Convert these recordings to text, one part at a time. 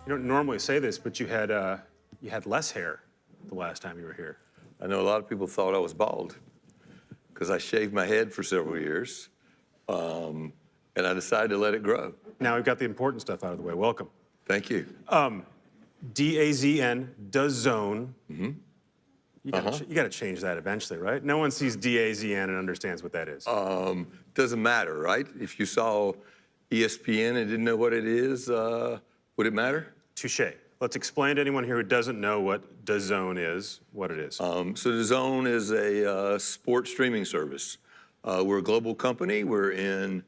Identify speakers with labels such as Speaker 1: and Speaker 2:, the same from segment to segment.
Speaker 1: You don't normally say this, but you had less hair the last time you were here.
Speaker 2: I know a lot of people thought I was bald because I shaved my head for several years, and I decided to let it grow.
Speaker 1: Now we've got the important stuff out of the way. Welcome.
Speaker 2: Thank you.
Speaker 1: DAZN, DAZN. Mm-hmm. You got to change that eventually, right? No one sees DAZN and understands what that is.
Speaker 2: Doesn't matter, right? If you saw ESPN and didn't know what it is, would it matter?
Speaker 1: Touché. Let's explain to anyone here who doesn't know what DAZN is, what it is.
Speaker 2: So DAZN is a sports streaming service. We're a global company. We're in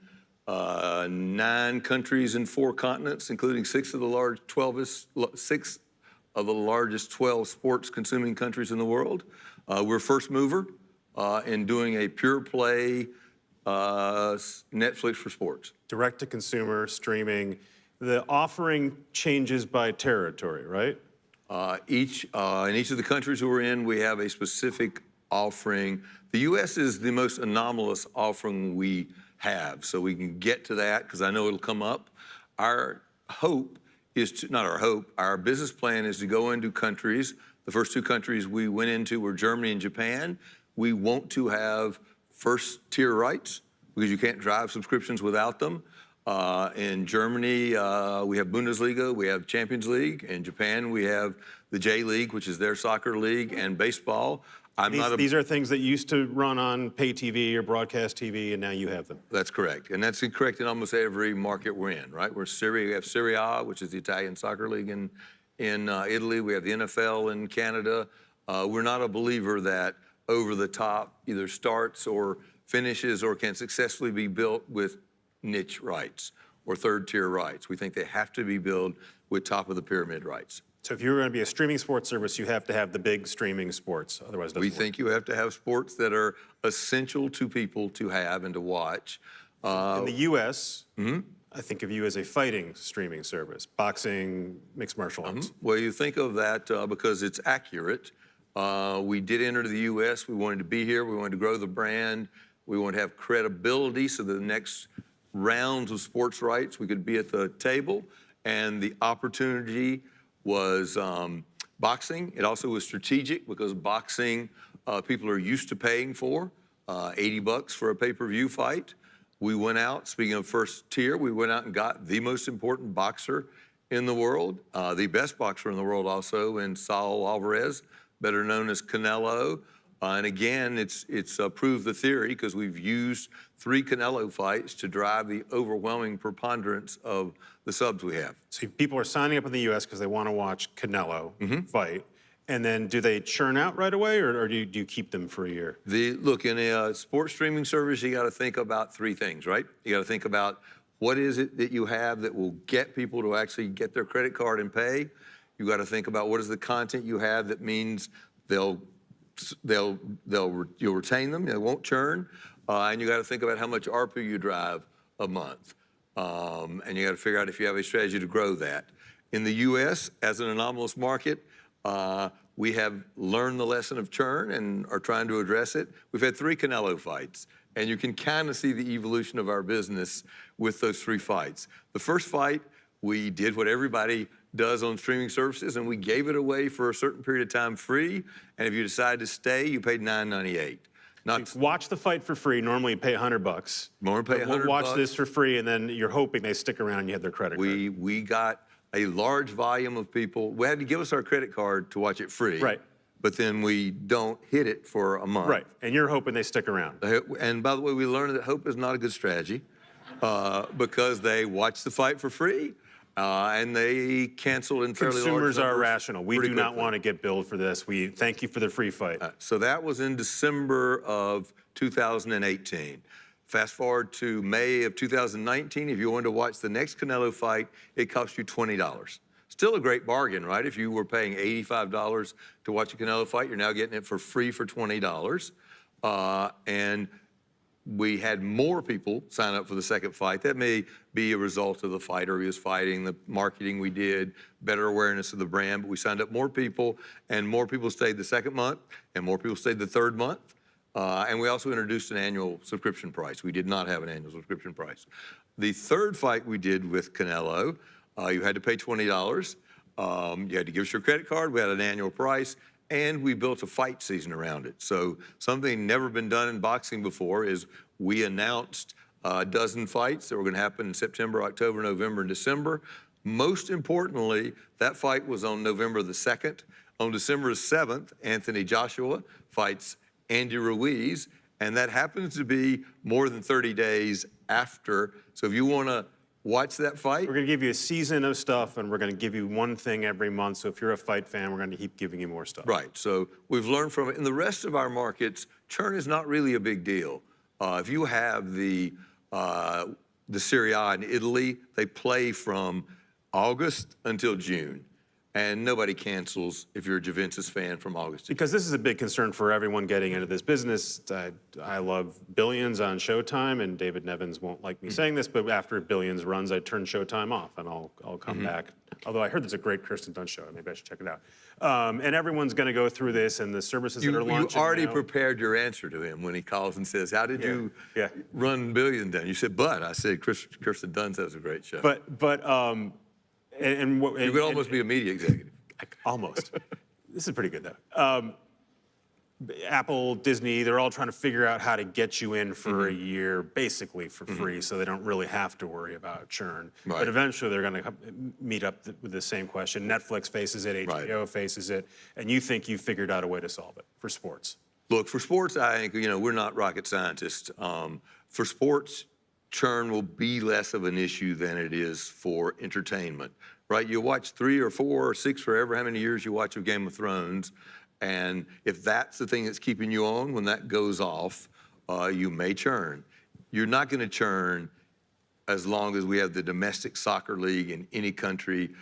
Speaker 2: 9 countries and 4 continents, including 6 of the largest 12 sports consuming countries in the world. We're first mover in doing a pure play Netflix for sports.
Speaker 1: Direct to consumer streaming. The offering changes by territory, right?
Speaker 2: In each of the countries we're in, we have a specific offering. The U.S. is the most anomalous offering we have, so we can get to that because I know it'll come up. Our hope is to, not our hope, our business plan is to go into countries. The first 2 countries we went into were Germany and Japan. We want to have first-tier rights because you can't drive subscriptions without them. In Germany, we have Bundesliga, we have Champions League. In Japan, we have the J League, which is their soccer league, and baseball.
Speaker 1: These are things that used to run on pay TV or broadcast TV, and now you have them.
Speaker 2: That's correct, and that's correct in almost every market we're in, right? We have Serie A, which is the Italian soccer league in Italy. We have the NFL in Canada. We're not a believer that over-the-top either starts or finishes or can successfully be built with niche rights or third-tier rights. We think they have to be built with top-of-the-pyramid rights.
Speaker 1: So if you're going to be a streaming sports service, you have to have the big streaming sports. Otherwise, it doesn't work.
Speaker 2: Think you have to have sports that are essential to people to have and to watch.
Speaker 1: In the U.S., I think of you as a fighting streaming service, boxing, mixed martial arts.
Speaker 2: Well, you think of that because it's accurate. We did enter the U.S. We wanted to be here. We wanted to grow the brand. We wanted to have credibility so that the next rounds of sports rights, we could be at the table. And the opportunity was boxing. It also was strategic because boxing, people are used to paying for, $80 for a pay-per-view fight. We went out, speaking of first tier, we went out and got the most important boxer in the world, the best boxer in the world also, in Saul Alvarez, better known as Canelo. And again, it's proved the theory because we've used 3 Canelo fights to drive the overwhelming preponderance of the subs we have.
Speaker 1: So people are signing up in the U.S. because they want to watch Canelo fight. And then do they churn out right away, or do you keep them for a year?
Speaker 2: Look, in a sports streaming service, you got to think about 3 things, right? You got to think about what is it that you have that will get people to actually get their credit card and pay. You got to think about what is the content you have that means you'll retain them, they won't churn, and you got to think about how much ARPU you drive a month, and you got to figure out if you have a strategy to grow that. In the U.S., as an anomalous market, we have learned the lesson of churn and are trying to address it. We've had 3 Canelo fights, and you can kind of see the evolution of our business with those 3 fights. The first fight, we did what everybody does on streaming services, and we gave it away for a certain period of time free, and if you decide to stay, you paid $9.98.
Speaker 1: So watch the fight for free. Normally you pay $100.
Speaker 2: Normally pay $100.
Speaker 1: Watch this for free, and then you're hoping they stick around and you have their credit card.
Speaker 2: We got a large volume of people. We had to give us our credit card to watch it free.
Speaker 1: Right.
Speaker 2: But then we don't hit it for a month.
Speaker 1: Right, and you're hoping they stick around.
Speaker 2: And by the way, we learned that hope is not a good strategy because they watch the fight for free. And they canceled in fairly large numbers.
Speaker 1: Consumers are rational. We do not want to get billed for this. We thank you for the free fight.
Speaker 2: So that was in December of 2018. Fast forward to May of 2019. If you wanted to watch the next Canelo fight, it cost you $20. Still a great bargain, right? If you were paying $85 to watch a Canelo fight, you're now getting it for free for $20. And we had more people sign up for the second fight. That may be a result of the fighter he was fighting, the marketing we did, better awareness of the brand, but we signed up more people, and more people stayed the second month, and more people stayed the third month. And we also introduced an annual subscription price. We did not have an annual subscription price. The third fight we did with Canelo, You had to pay $20. You had to give us your credit card. We had an annual price, and we built a fight season around it. So something never been done in boxing before is we announced a dozen fights that were going to happen in September, October, November, and December. Most importantly, that fight was on November the 2nd. On December 7th, Anthony Joshua fights Andy Ruiz, and that happens to be more than 30 days after. So if you want to watch that fight,
Speaker 1: We're going to give you a season of stuff, and we're going to give you one thing every month. So if you're a fight fan, we're going to keep giving you more stuff.
Speaker 2: right. So we've learned from it. In the rest of our markets, churn is not really a big deal. If you have the Serie A in Italy, they play from August until June. And nobody cancels if you're a Juventus fan from August.
Speaker 1: Because this is a big concern for everyone getting into this business. I love Billions on Showtime, and David Nevins won't like me saying this, but after Billions runs, I turn Showtime off, and I'll come back. Although I heard there's a great Kirsten Dunst show. Maybe I should check it out. And everyone's going to go through this, and the services that are launching
Speaker 2: You already
Speaker 1: now.
Speaker 2: prepared your answer to him when he calls and says, how did you
Speaker 1: Yeah.
Speaker 2: run Billions down? You said, but. I said, Kirsten Dunst has a great show. You could almost be a media executive.
Speaker 1: Almost. This is pretty good, though. Apple, Disney, they're all trying to figure out how to get you in for a year, basically for free, so they don't really have to worry about churn.
Speaker 2: Right.
Speaker 1: But eventually, they're going to meet up with the same question. Netflix faces it, HBO faces it, and you think you've figured out a way to solve it for sports.
Speaker 2: Look, for sports, I think, we're not rocket scientists. For sports, churn will be less of an issue than it is for entertainment, right? You watch 3 or 4 or 6, forever how many years you watch of Game of Thrones, and if that's the thing that's keeping you on, when that goes off, you may churn. You're not going to churn as long as we have the domestic soccer league in any country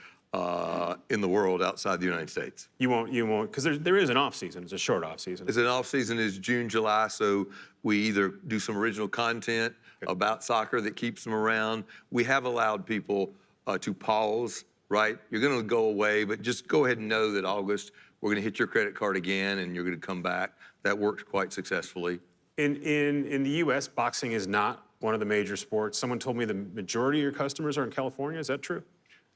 Speaker 2: in the world outside the United States.
Speaker 1: You won't, because there is an off season. It's a short off season.
Speaker 2: It's an off season is June, July, so we either do some original content about soccer that keeps them around. We have allowed people to pause, right? You're going to go away, but just go ahead and know that August, we're going to hit your credit card again, and you're going to come back. That works quite successfully.
Speaker 1: In the U.S., boxing is not one of the major sports. Someone told me the majority of your customers are in California. Is that true?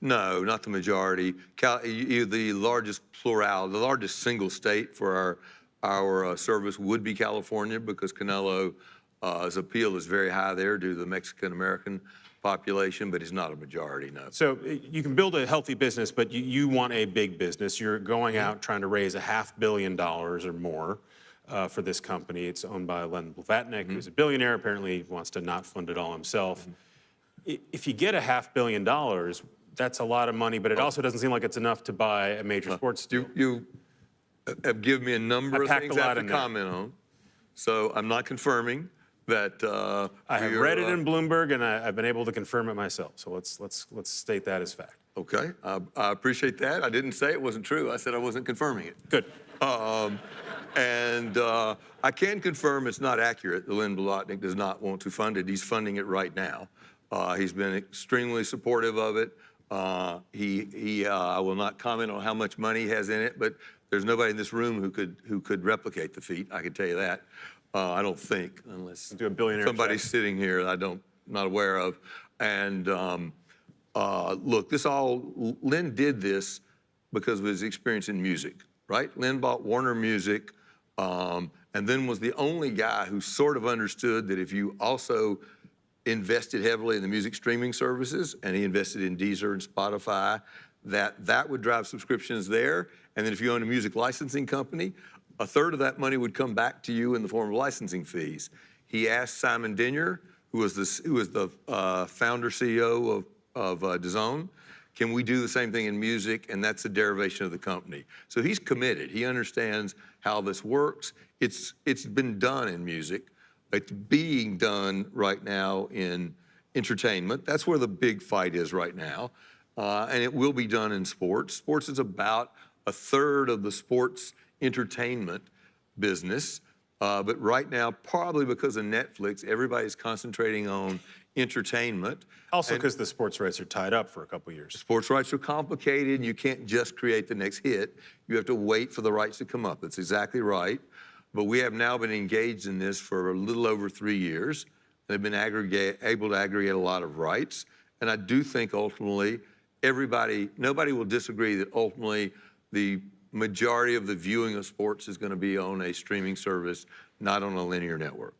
Speaker 2: No, not the majority. The largest plurality, the largest single state for our service would be California, because Canelo's appeal is very high there due to the Mexican-American population, but it's not a majority, no.
Speaker 1: So you can build a healthy business, but you want a big business. You're going out trying to raise $500 million or more for this company. It's owned by Len Blavatnik, who's a billionaire. Apparently, he wants to not fund it all himself. If you get $500 million, that's a lot of money, but it also doesn't seem like it's enough to buy a major sports deal.
Speaker 2: You have given me a number of things I have to comment on, so I'm not confirming that.
Speaker 1: I have read it in Bloomberg, and I've been able to confirm it myself. So let's state that as fact.
Speaker 2: Okay, I appreciate that. I didn't say it wasn't true. I said I wasn't confirming it.
Speaker 1: Good.
Speaker 2: I can confirm it's not accurate. Len Blavatnik does not want to fund it. He's funding it right now. He's been extremely supportive of it. I will not comment on how much money he has in it, but there's nobody in this room who could replicate the feat. I can tell you that. I don't think, unless
Speaker 1: Do a billionaire
Speaker 2: somebody's
Speaker 1: check.
Speaker 2: sitting here that not aware of. And look, Len did this because of his experience in music, right? Len bought Warner Music, and then was the only guy who sort of understood that if you also invested heavily in the music streaming services, and he invested in Deezer and Spotify, that would drive subscriptions there. And then if you own a music licensing company, a third of that money would come back to you in the form of licensing fees. He asked Simon Denyer, who was the founder CEO of DAZN, can we do the same thing in music? And that's a derivation of the company. So he's committed. He understands how this works. It's been done in music. It's being done right now in entertainment. That's where the big fight is right now. And it will be done in sports. Sports is about a third of the sports entertainment business. But right now, probably because of Netflix, everybody's concentrating on entertainment.
Speaker 1: Also because the sports rights are tied up for a couple of years.
Speaker 2: Sports rights are complicated. You can't just create the next hit. You have to wait for the rights to come up. That's exactly right. But we have now been engaged in this for a little over 3 years. They've been able to aggregate a lot of rights. And I do think ultimately nobody will disagree that ultimately the majority of the viewing of sports is going to be on a streaming service, not on a linear network.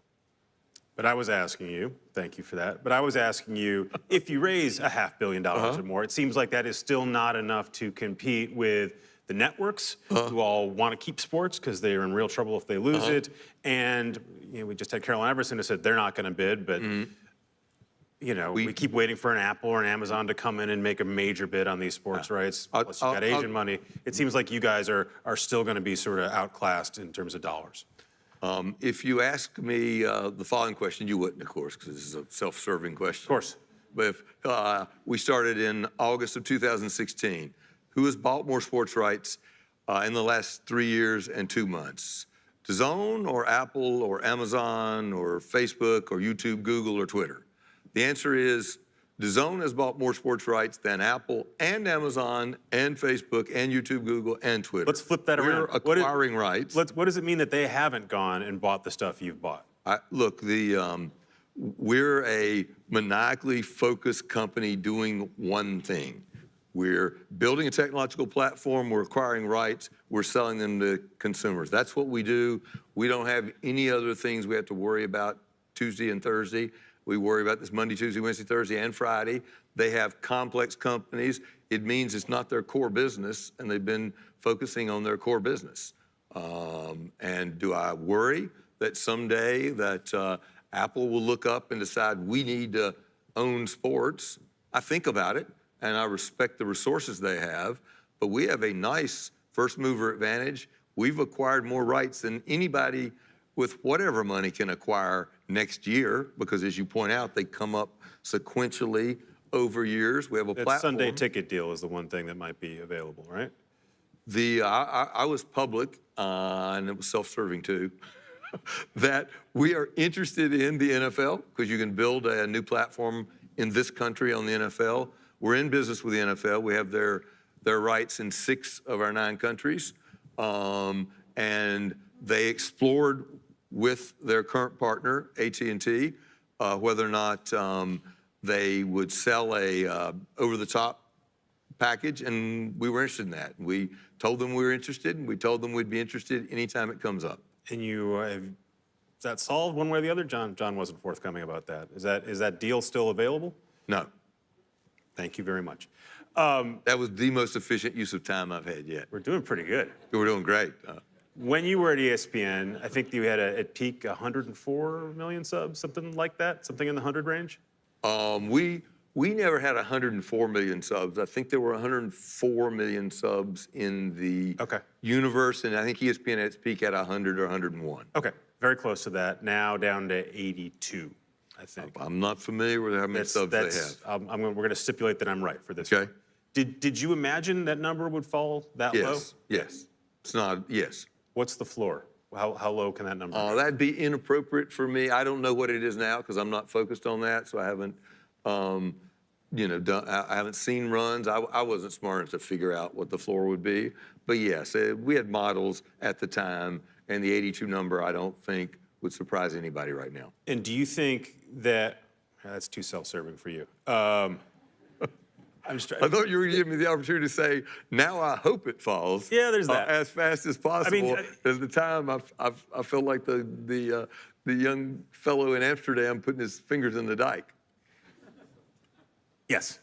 Speaker 1: But I was asking you, thank you for that, but I was asking you, if you raise $500 million or more, it seems like that is still not enough to compete with the networks who all want to keep sports because they're in real trouble if they lose it. And we just had Carolyn Everson who said they're not going to bid, but we keep waiting for an Apple or an Amazon to come in and make a major bid on these sports rights. Plus you've got Asian money. It seems like you guys are still going to be sort of outclassed in terms of dollars.
Speaker 2: If you ask me the following question, you wouldn't, of course, because this is a self-serving question.
Speaker 1: Of course.
Speaker 2: But if we started in August of 2016, who has bought more sports rights in the last 3 years and 2 months? DAZN or Apple or Amazon or Facebook or YouTube, Google or Twitter? The answer is DAZN has bought more sports rights than Apple and Amazon and Facebook and YouTube, Google and Twitter.
Speaker 1: Let's flip that around.
Speaker 2: We're acquiring rights.
Speaker 1: What does it mean that they haven't gone and bought the stuff you've bought?
Speaker 2: Look, we're a maniacally focused company doing one thing. We're building a technological platform, we're acquiring rights, we're selling them to consumers. That's what we do. We don't have any other things we have to worry about Tuesday and Thursday. We worry about this Monday, Tuesday, Wednesday, Thursday, and Friday. They have complex companies. It means it's not their core business, and they've been focusing on their core business. And do I worry that someday that Apple will look up and decide we need to own sports? I think about it, and I respect the resources they have, but we have a nice first mover advantage. We've acquired more rights than anybody with whatever money can acquire next year, because as you point out, they come up sequentially over years. We have a platform.
Speaker 1: That Sunday ticket deal is the one thing that might be available, right?
Speaker 2: I was public, and it was self-serving too, that we are interested in the NFL because you can build a new platform in this country on the NFL. We're in business with the NFL. We have their rights in 6 of our 9 countries, and they explored with their current partner, AT&T, whether or not they would sell a over-the-top package, and we were interested in that. We told them we were interested, and we told them we'd be interested anytime it comes up.
Speaker 1: And is that solved one way or the other? John wasn't forthcoming about that. Is that deal still available?
Speaker 2: No.
Speaker 1: Thank you very much.
Speaker 2: That was the most efficient use of time I've had yet.
Speaker 1: We're doing pretty good.
Speaker 2: We're doing great.
Speaker 1: When you were at ESPN, I think you had at peak 104 million subs, something like that, something in the 100 range?
Speaker 2: We never had 104 million subs. I think there were 104 million subs in the universe, and I think ESPN at its peak at 100 or 101.
Speaker 1: Okay, very close to that. Now down to 82, I think.
Speaker 2: I'm not familiar with how many subs they have.
Speaker 1: We're going to stipulate that I'm right for this.
Speaker 2: Okay.
Speaker 1: One. Did you imagine that number would fall that low?
Speaker 2: Yes. It's not. Yes.
Speaker 1: What's the floor? How low can that number go?
Speaker 2: That'd be inappropriate for me. I don't know what it is now because I'm not focused on that, so I haven't. I haven't seen runs. I wasn't smart enough to figure out what the floor would be. But yes, we had models at the time, and the 82 number I don't think would surprise anybody right now.
Speaker 1: And do you think that, that's too self-serving for you.
Speaker 2: I thought you were giving me the opportunity to say, now I hope it falls.
Speaker 1: Yeah, there's that.
Speaker 2: As fast as possible. At the time, I felt like the young fellow in Amsterdam putting his fingers in the dike.
Speaker 1: Yes.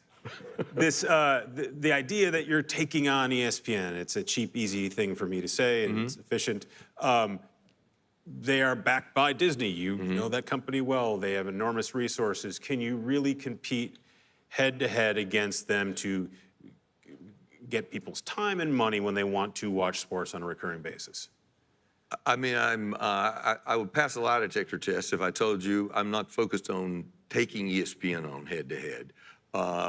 Speaker 1: The idea that you're taking on ESPN, it's a cheap, easy thing for me to say, and it's efficient. They are backed by Disney. You know that company well. They have enormous resources. Can you really compete head-to-head against them to get people's time and money when they want to watch sports on a recurring basis?
Speaker 2: I mean, I would pass a lie detector test if I told you I'm not focused on taking ESPN on head-to-head.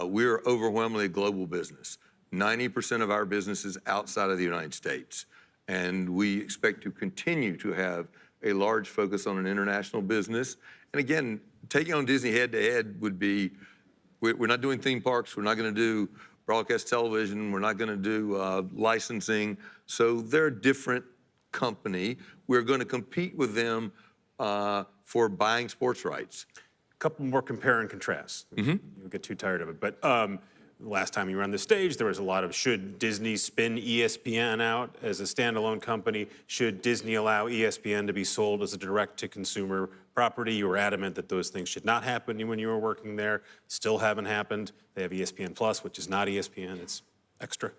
Speaker 2: We're overwhelmingly a global business. 90% of our business is outside of the United States. And we expect to continue to have a large focus on an international business. And again, taking on Disney head-to-head would be, we're not doing theme parks, we're not gonna do broadcast television, we're not gonna do licensing. So they're a different company. We're gonna compete with them for buying sports rights.
Speaker 1: A couple more compare and contrast. You'll get too tired of it. But last time you were on the stage, there was a lot of should Disney spin ESPN out as a standalone company? Should Disney allow ESPN to be sold as a direct-to-consumer property? You were adamant that those things should not happen when you were working there. Still haven't happened. They have ESPN Plus, which is not ESPN, it's extra.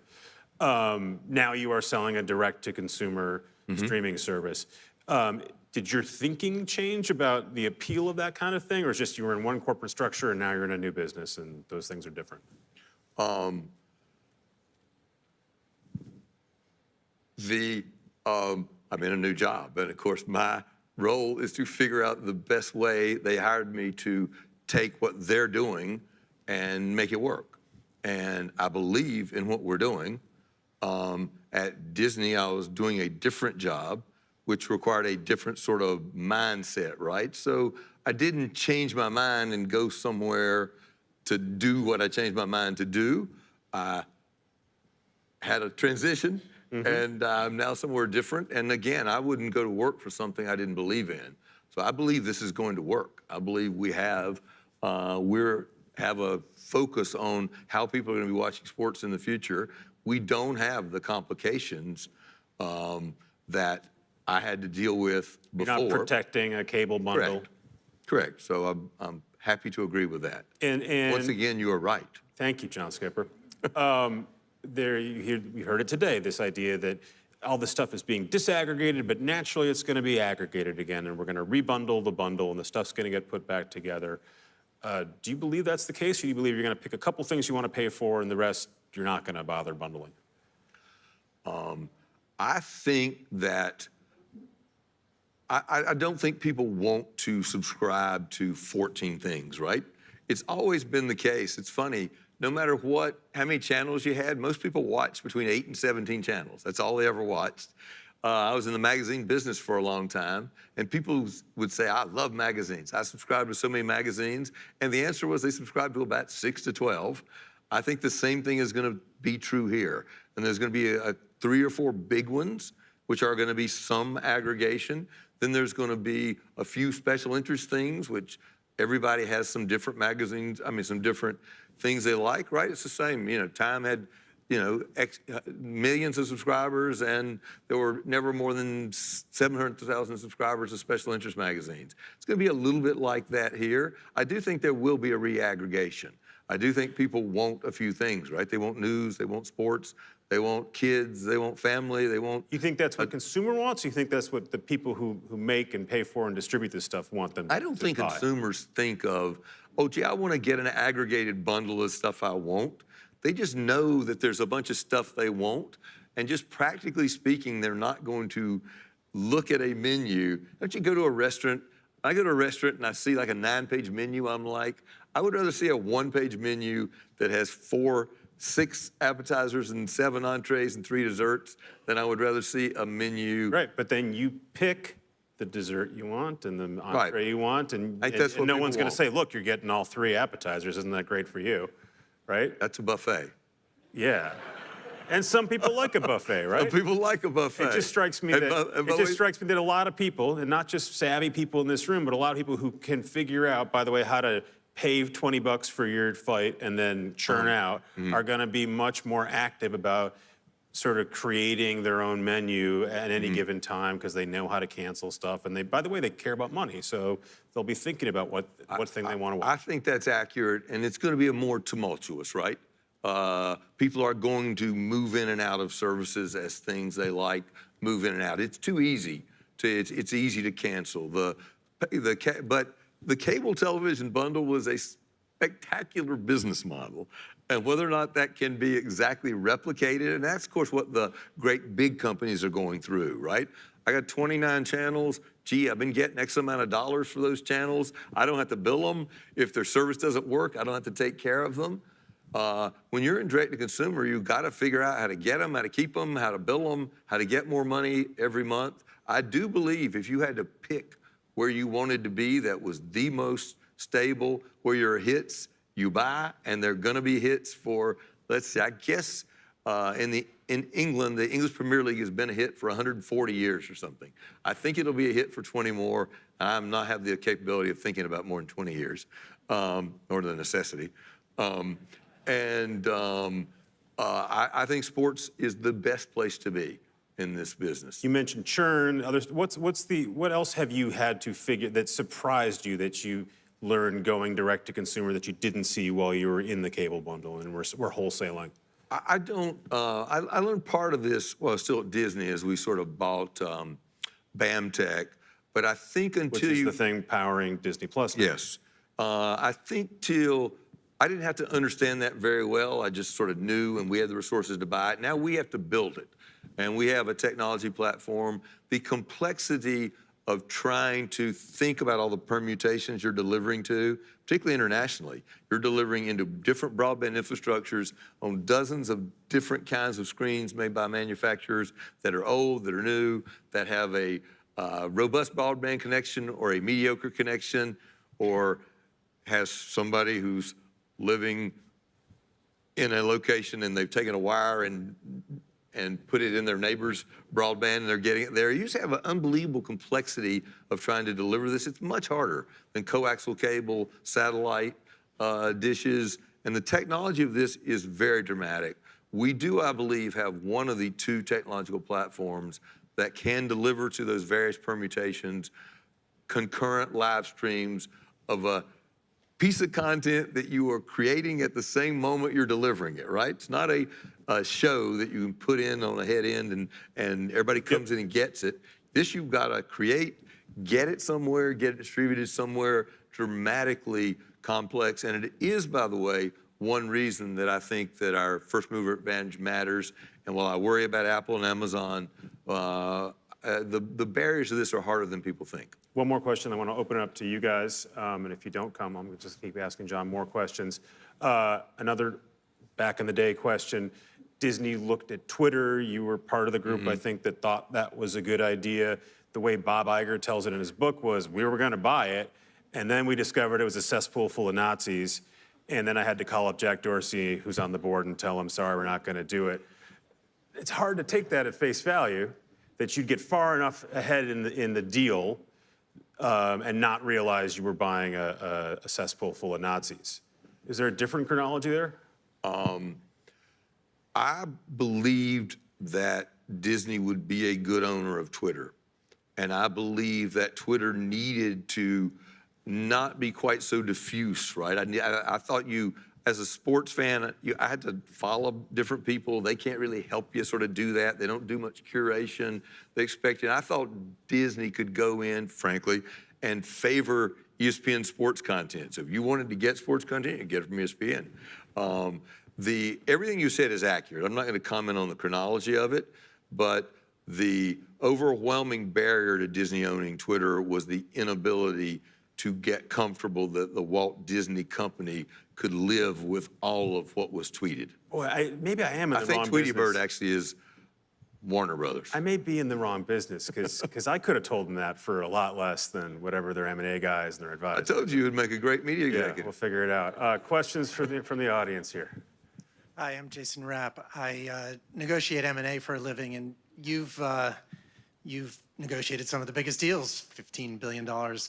Speaker 1: Now you are selling a direct-to-consumer streaming service. Did your thinking change about the appeal of that kind of thing, or is just you were in one corporate structure and now you're in a new business and those things are different?
Speaker 2: I'm in a new job, and of course my role is to figure out the best way. They hired me to take what they're doing and make it work. And I believe in what we're doing. At Disney, I was doing a different job, which required a different sort of mindset, right? So I didn't change my mind and go somewhere to do what I changed my mind to do. I had a transition, and I'm now somewhere different. And again, I wouldn't go to work for something I didn't believe in. So I believe this is going to work. I believe we have a focus on how people are going to be watching sports in the future. We don't have the complications that I had to deal with before.
Speaker 1: You're not protecting a cable bundle.
Speaker 2: Correct. So I'm happy to agree with that.
Speaker 1: And
Speaker 2: once again, you are right.
Speaker 1: Thank you, John Skipper. You heard it today, this idea that all this stuff is being disaggregated, but naturally it's going to be aggregated again, and we're going to rebundle the bundle, and the stuff's going to get put back together. Do you believe that's the case, or do you believe you're going to pick a couple things you want to pay for, and the rest you're not going to bother bundling?
Speaker 2: I think that I don't think people want to subscribe to 14 things, right? It's always been the case. It's funny, no matter how many channels you had, most people watched between 8 and 17 channels. That's all they ever watched. I was in the magazine business for a long time, and people would say, I love magazines. I subscribe to so many magazines, and the answer was they subscribed to about 6 to 12. I think the same thing is going to be true here, and there's going to be 3 or 4 big ones, which are going to be some aggregation. Then there's going to be a few special interest things, which everybody has some different magazines, some different things they like, right? It's the same. Time had, millions of subscribers, and there were never more than 700,000 subscribers of special interest magazines. It's going to be a little bit like that here. I do think there will be a reaggregation. I do think people want a few things, right? They want news, they want sports, they want kids, they want family, they want...
Speaker 1: You think that's what consumer wants? Or you think that's what the people who make and pay for and distribute this stuff want them to buy?
Speaker 2: I don't think consumers think of, oh, gee, I want to get an aggregated bundle of stuff I want. They just know that there's a bunch of stuff they want, and just practically speaking, they're not going to look at a menu. Don't you go to a restaurant? I go to a restaurant and I see like a 9-page menu, I'm like, I would rather see a 1-page menu that has 6 appetizers and 7 entrees and 3 desserts than I would rather see a menu.
Speaker 1: Right, but then you pick the dessert you want and the entree you want, and no one's going to say, look, you're getting all 3 appetizers, isn't that great for you, right?
Speaker 2: That's a buffet.
Speaker 1: Yeah. And some people like a buffet, right?
Speaker 2: Some people like a buffet.
Speaker 1: It just strikes me that a lot of people, and not just savvy people in this room, but a lot of people who can figure out, by the way, how to pay $20 for your fight and then churn out, are going to be much more active about sort of creating their own menu at any given time, because they know how to cancel stuff. And by the way, they care about money, so they'll be thinking about what thing they want to watch.
Speaker 2: I think that's accurate, and it's going to be a more tumultuous, right? People are going to move in and out of services as things they like move in and out. It's too easy. It's easy to cancel. But the cable television bundle was a spectacular business model, and whether or not that can be exactly replicated, and that's, of course, what the great big companies are going through, right? I got 29 channels. Gee, I've been getting X amount of dollars for those channels. I don't have to bill them. If their service doesn't work, I don't have to take care of them. When you're in direct-to-consumer, you've got to figure out how to get them, how to keep them, how to bill them, how to get more money every month. I do believe if you had to pick where you wanted to be, that was the most stable, where your hits you buy, and they're going to be hits for, let's say, I guess in England, the English Premier League has been a hit for 140 years or something. I think it'll be a hit for 20 more. I'm not have the capability of thinking about more than 20 years, or the necessity. And I think sports is the best place to be in this business.
Speaker 1: You mentioned churn. Others. What else have you had to figure that surprised you that you learned going direct to consumer that you didn't see while you were in the cable bundle and we're wholesaling?
Speaker 2: I don't. I learned part of this while I was still at Disney as we sort of bought BAMTech. But I think until
Speaker 1: Which is the thing powering Disney Plus now.
Speaker 2: Yes. I think till I didn't have to understand that very well. I just sort of knew, and we had the resources to buy it. Now we have to build it. And we have a technology platform. The complexity of trying to think about all the permutations you're delivering to, particularly internationally. You're delivering into different broadband infrastructures on dozens of different kinds of screens made by manufacturers that are old, that are new, that have a robust broadband connection or a mediocre connection, or has somebody who's living in a location and they've taken a wire and put it in their neighbor's broadband and they're getting it there. You just have an unbelievable complexity of trying to deliver this. It's much harder than coaxial cable, satellite dishes, and the technology of this is very dramatic. We do, I believe, have one of the two technological platforms that can deliver to those various permutations concurrent live streams of a piece of content that you are creating at the same moment you're delivering it, right? It's not a show that you can put in on a head end and everybody comes in and gets it. This you've got to create, get it somewhere, get it distributed somewhere, dramatically complex. And it is, by the way, one reason that I think that our first mover advantage matters. And while I worry about Apple and Amazon, the barriers to this are harder than people think.
Speaker 1: One more question. I want to open it up to you guys. And if you don't come, I'm going to just keep asking John more questions. Another back in the day question. Disney looked at Twitter. You were part of the group, I think, that thought that was a good idea. The way Bob Iger tells it in his book was, we were going to buy it, and then we discovered it was a cesspool full of Nazis, and then I had to call up Jack Dorsey, who's on the board, and tell him, sorry, we're not going to do it. It's hard to take that at face value, that you'd get far enough ahead in the deal and not realize you were buying a cesspool full of Nazis. Is there a different chronology there?
Speaker 2: I believed that Disney would be a good owner of Twitter. And I believe that Twitter needed to not be quite so diffuse, right? I thought you, as a sports fan, I had to follow different people. They can't really help you sort of do that. They don't do much curation. They expect you. And I thought Disney could go in, frankly, and favor ESPN sports content. So if you wanted to get sports content, you get it from ESPN. Everything you said is accurate. I'm not going to comment on the chronology of it, but the overwhelming barrier to Disney owning Twitter was the inability to get comfortable that the Walt Disney Company could live with all of what was tweeted.
Speaker 1: Boy, maybe I am in the wrong business.
Speaker 2: I think Tweety Bird actually is Warner Brothers.
Speaker 1: I may be in the wrong business because I could have told them that for a lot less than whatever their M&A guys and their advisors.
Speaker 2: I told you it would make a great media executive.
Speaker 1: Yeah, we'll figure it out. Questions from the audience here?
Speaker 3: Hi, I'm Jason Rapp. I negotiate M&A for a living, and you've negotiated some of the biggest deals, $15 billion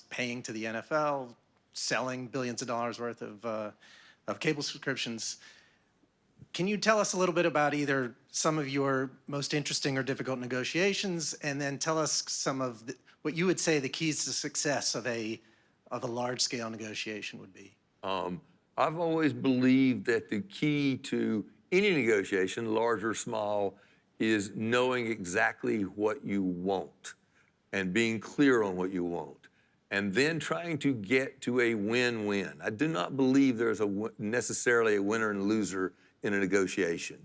Speaker 3: paying to the NFL, selling billions of dollars worth of cable subscriptions. Can you tell us a little bit about either some of your most interesting or difficult negotiations, and then tell us some of what you would say the keys to success of a large-scale negotiation would be?
Speaker 2: I've always believed that the key to any negotiation, large or small, is knowing exactly what you want and being clear on what you want, and then trying to get to a win-win. I do not believe there's necessarily a winner and loser in a negotiation.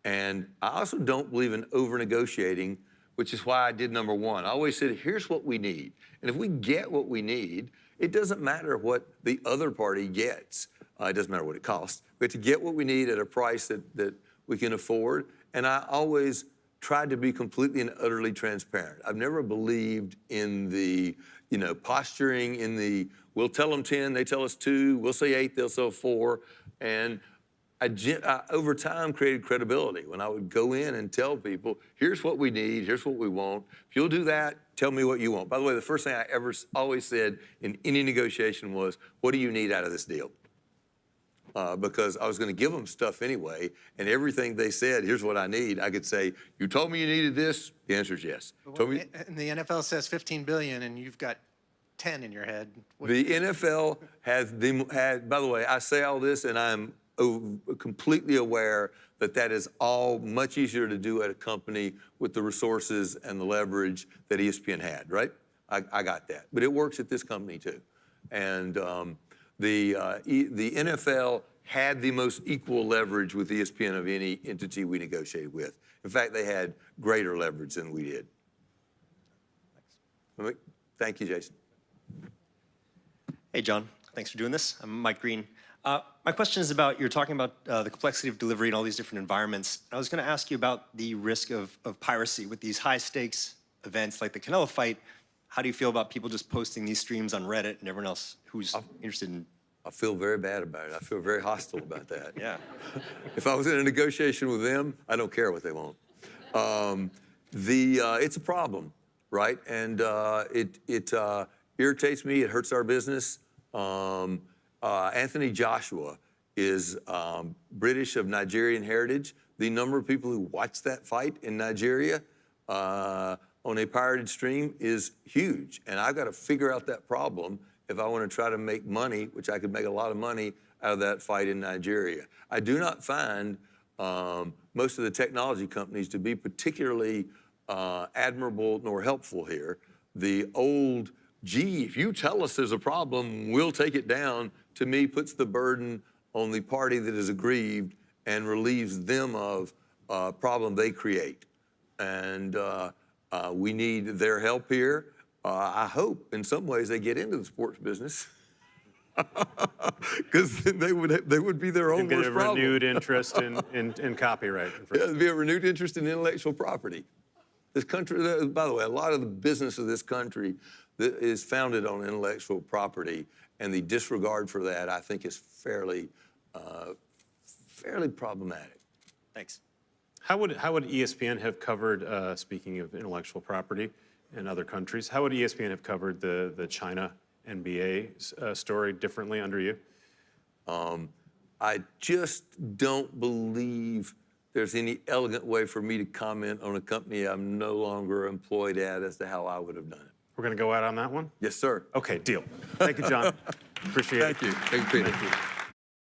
Speaker 2: And I also don't believe in over-negotiating, which is why I did number one. I always said, here's what we need. And if we get what we need, it doesn't matter what the other party gets. It doesn't matter what it costs. We have to get what we need at a price that we can afford. And I always tried to be completely and utterly transparent. I've never believed in the, posturing, in the, we'll tell them 10, they tell us 2, we'll say 8, they'll sell 4. And I over time created credibility when I would go in and tell people, here's what we need, here's what we want. If you'll do that, tell me what you want. By the way, the first thing I ever always said in any negotiation was, what do you need out of this deal? because I was going to give them stuff anyway, and everything they said, here's what I need, I could say, you told me you needed this, the answer is yes. Told me,
Speaker 3: And the NFL says 15 billion, and you've got 10 in your head.
Speaker 2: the NFL had, by the way, I say all this, and I'm completely aware that that is all much easier to do at a company with the resources and the leverage that ESPN had, right? I got that. But it works at this company too. And the NFL had the most equal leverage with ESPN of any entity we negotiated with. In fact, they had greater leverage than we did. Thank you, Jason.
Speaker 4: Hey, John. Thanks for doing this. I'm Mike Green. My question is about, you're talking about the complexity of delivery in all these different environments. I was going to ask you about the risk of piracy with these high-stakes events like the Canelo fight. How do you feel about people just posting these streams on Reddit and everyone else who's interested in?
Speaker 2: I feel very bad about it. I feel very hostile about that.
Speaker 4: Yeah.
Speaker 2: If I was in a negotiation with them, I don't care what they want. It's a problem, right? And it irritates me. It hurts our business. Anthony Joshua is British of Nigerian heritage. The number of people who watch that fight in Nigeria on a pirated stream is huge. And I've got to figure out that problem if I want to try to make money, which I could make a lot of money out of that fight in Nigeria. I do not find most of the technology companies to be particularly admirable nor helpful here. The old, gee, if you tell us there's a problem, we'll take it down, to me puts the burden on the party that is aggrieved and relieves them of a problem they create. And we need their help here. I hope in some ways they get into the sports business because then they would be their own worst problem.
Speaker 1: Renewed interest in copyright.
Speaker 2: Yeah, there'd be a renewed interest in intellectual property. This country, by the way, a lot of the business of this country is founded on intellectual property, and the disregard for that, I think, is fairly problematic.
Speaker 4: Thanks.
Speaker 1: How would ESPN have covered, speaking of intellectual property in other countries, how would ESPN have covered the China NBA story differently under you?
Speaker 2: I just don't believe there's any elegant way for me to comment on a company I'm no longer employed at as to how I would have done it.
Speaker 1: We're going to go out on that one?
Speaker 2: Yes, sir.
Speaker 1: Okay, deal. Thank you, John. Appreciate it.
Speaker 2: Thank you. Thank you, Peter.
Speaker 1: Thank you.